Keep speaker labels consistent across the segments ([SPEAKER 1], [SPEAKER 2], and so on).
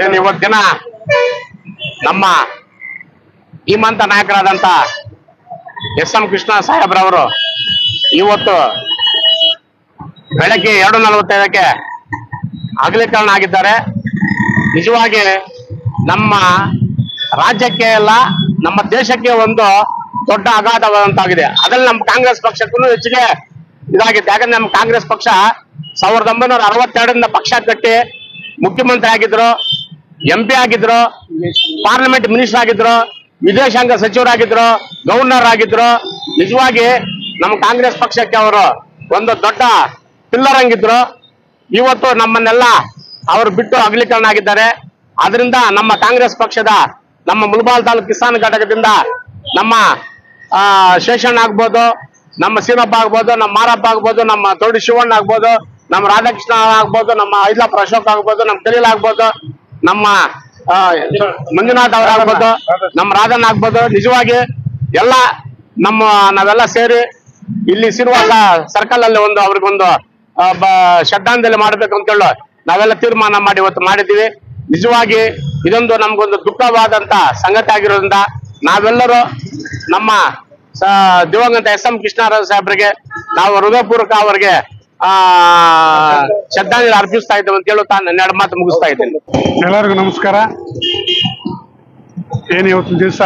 [SPEAKER 1] ಏನ್ ಇವತ್ತಿನ ನಮ್ಮ ಧೀಮಂತ ನಾಯಕರಾದಂತ ಎಸ್ ಎಂ ಕೃಷ್ಣ ಸಾಹೇಬ್ರವರು ಇವತ್ತು ಬೆಳಗ್ಗೆ 2:45ಕ್ಕೆ ಅಗಲೀಕರಣ ಆಗಿದ್ದಾರೆ. ನಿಜವಾಗಿ ನಮ್ಮ ರಾಜ್ಯಕ್ಕೆ ಅಲ್ಲ, ನಮ್ಮ ದೇಶಕ್ಕೆ ಒಂದು ದೊಡ್ಡ ಆಘಾತವಾದಂತಾಗಿದೆ. ಅದ್ರಲ್ಲಿ ನಮ್ಮ ಕಾಂಗ್ರೆಸ್ ಪಕ್ಷಕ್ಕೂ ಹೆಚ್ಚಿಗೆ ಇದಾಗಿದೆ. ಯಾಕಂದ್ರೆ ನಮ್ಮ ಕಾಂಗ್ರೆಸ್ ಪಕ್ಷ 1962ರಿಂದ ಪಕ್ಷ ಕಟ್ಟಿ ಮುಖ್ಯಮಂತ್ರಿ ಆಗಿದ್ರು, MP ಆಗಿದ್ರು, ಪಾರ್ಲಿಮೆಂಟ್ ಮಿನಿಸ್ಟರ್ ಆಗಿದ್ರು, ವಿದೇಶಾಂಗ ಸಚಿವರಾಗಿದ್ರು, ಗವರ್ನರ್ ಆಗಿದ್ರು. ನಿಜವಾಗಿ ನಮ್ಮ ಕಾಂಗ್ರೆಸ್ ಪಕ್ಷಕ್ಕೆ ಅವರು ಒಂದು ದೊಡ್ಡ ಪಿಲ್ಲರ್ ಹಂಗಿದ್ರು. ಇವತ್ತು ನಮ್ಮನ್ನೆಲ್ಲ ಅವರು ಬಿಟ್ಟು ಅಗಲೀಕರಣ ಆಗಿದ್ದಾರೆ. ಅದರಿಂದ ನಮ್ಮ ಕಾಂಗ್ರೆಸ್ ಪಕ್ಷದ ನಮ್ಮ ಮುಳಬಾಲ್ ತಾಲೂಕು ಕಿಸಾನ್ ಘಟಕದಿಂದ ನಮ್ಮ ಶೇಷಣ್ಣ ಆಗ್ಬೋದು, ನಮ್ಮ ಸೀನಪ್ಪ ಆಗ್ಬೋದು, ನಮ್ಮ ಮಾರಪ್ಪ ಆಗ್ಬೋದು, ನಮ್ಮ ತೋಡಿ ಶಿವಣ್ಣ ಆಗ್ಬೋದು, ನಮ್ಮ ರಾಧಾಕೃಷ್ಣ ಆಗ್ಬೋದು, ನಮ್ಮ ಐಲಾಪುರ ಅಶೋಕ್ ಆಗ್ಬೋದು, ನಮ್ಮ ಕಲೀಲ್ ಆಗ್ಬೋದು, ನಮ್ಮ ಮಂಜುನಾಥ್ ಅವರಾಗ್ಬೋದು, ನಮ್ಮ ರಾಧನ್ ಆಗ್ಬೋದು. ನಿಜವಾಗಿ ಎಲ್ಲ ನಾವೆಲ್ಲ ಸೇರಿ ಇಲ್ಲಿ ಶ್ರೀನಿವಾಸ ಸರ್ಕಲ್ ಅಲ್ಲಿ ಅವ್ರಿಗೊಂದು ಶ್ರದ್ಧಾಂಜಲಿ ಮಾಡ್ಬೇಕು ಅಂತ ಹೇಳಿ ನಾವೆಲ್ಲ ತೀರ್ಮಾನ ಮಾಡಿ ಇವತ್ತು ಮಾಡಿದ್ದೀವಿ. ನಿಜವಾಗಿ ಇದೊಂದು ನಮ್ಗೊಂದು ದುಃಖವಾದಂತ ಸಂಗತಿ ಆಗಿರೋದ್ರಿಂದ ನಾವೆಲ್ಲರೂ ನಮ್ಮ ದಿವಂಗತ ಎಸ್ ಎಂ ಕೃಷ್ಣರಾಜ ಸಾಹೇಬ್ರಿಗೆ ನಾವು ಹೃದಯಪೂರ್ವಕ ಅವರಿಗೆ ಶ್ರದ್ಧಾಂಜಲಿ ಅರ್ಪಿಸ್ತಾ ಇದ್ದೇವೆ ಅಂತ ಹೇಳುತ್ತಾ ನನ್ನ ಎರಡು ಮಾತು ಮುಗಿಸ್ತಾ ಇದ್ದೇನೆ.
[SPEAKER 2] ಎಲ್ಲರಿಗೂ ನಮಸ್ಕಾರ. ಏನು ಇವತ್ತಿನ ದಿವಸ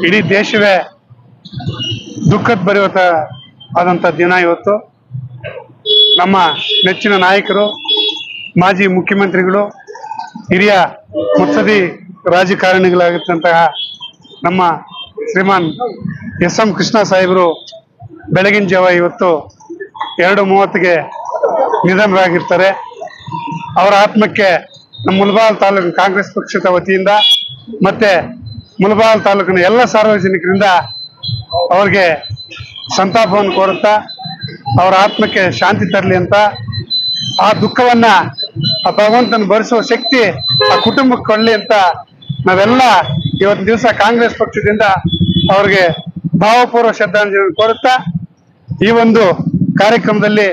[SPEAKER 2] ಇಡೀ ದೇಶವೇ ದುಃಖದ ಭರಿತವಾದಂಥ ದಿನ ಇವತ್ತು. ನಮ್ಮ ನೆಚ್ಚಿನ ನಾಯಕರು, ಮಾಜಿ ಮುಖ್ಯಮಂತ್ರಿಗಳು, ಹಿರಿಯ ಮುತ್ಸದಿ ರಾಜಕಾರಣಿಗಳಾಗಿದ್ದಂತಹ ನಮ್ಮ ಶ್ರೀಮಾನ್ ಎಸ್ ಎಂ ಕೃಷ್ಣ ಸಾಹೇಬರು ಬೆಳಗಿನ ಜಾವ ಇವತ್ತು 2:30ಕ್ಕೆ ನಿಧನರಾಗಿರ್ತಾರೆ. ಅವರ ಆತ್ಮಕ್ಕೆ ನಮ್ಮ ಮುಳಬಾಲ್ ತಾಲೂಕು ಕಾಂಗ್ರೆಸ್ ಪಕ್ಷದ ವತಿಯಿಂದ ಮತ್ತೆ ಮುಳಬಾಲ್ ತಾಲೂಕಿನ ಎಲ್ಲ ಸಾರ್ವಜನಿಕರಿಂದ ಅವ್ರಿಗೆ ಸಂತಾಪವನ್ನು ಕೋರುತ್ತಾ ಅವರ ಆತ್ಮಕ್ಕೆ ಶಾಂತಿ ತರಲಿ ಅಂತ, ಆ ದುಃಖವನ್ನ ಆ ಭಗವಂತನ ಭರಿಸುವ ಶಕ್ತಿ ಆ ಕುಟುಂಬಕ್ಕೆ ಕೊಡಲಿ ಅಂತ ನಾವೆಲ್ಲ ಇವತ್ತಿನ ದಿವಸ ಕಾಂಗ್ರೆಸ್ ಪಕ್ಷದಿಂದ ಅವ್ರಿಗೆ ಭಾವಪೂರ್ವ ಶ್ರದ್ಧಾಂಜಲಿ ಕೋರುತ್ತಾ ಈ ಒಂದು ಕಾರ್ಯಕ್ರಮದಲ್ಲಿ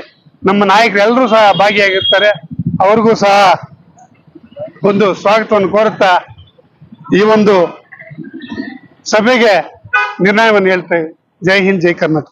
[SPEAKER 2] ನಮ್ಮ ನಾಯಕರು ಎಲ್ಲರೂ ಸಹ ಭಾಗಿಯಾಗಿರ್ತಾರೆ. ಅವ್ರಿಗೂ ಸಹ ಒಂದು ಸ್ವಾಗತವನ್ನು ಕೋರುತ್ತಾ ಈ ಒಂದು ಸಭೆಗೆ ನಿರ್ಣಯವನ್ನು ಹೇಳ್ತೇವೆ. ಜೈ ಹಿಂದ್, ಜೈ ಕರ್ನಾಟಕ.